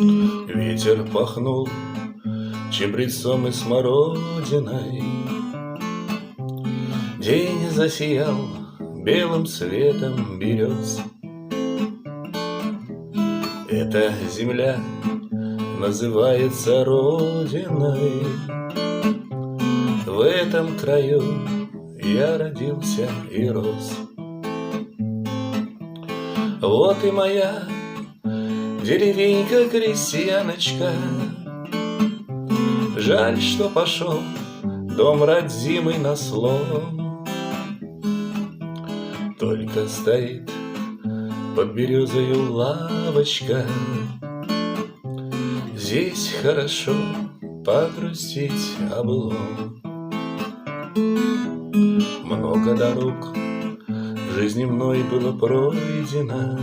Ветер пахнул чабрецом и смородиной. День засиял белым светом берез. Эта земля называется Родиной. В этом краю я родился и рос. Вот и моя деревенька-крестьяночка. Жаль, что пошел дом родимый на слом. Только стоит под березою лавочка. Здесь хорошо погрустить о былом. Много дорог в жизни мной было пройдено.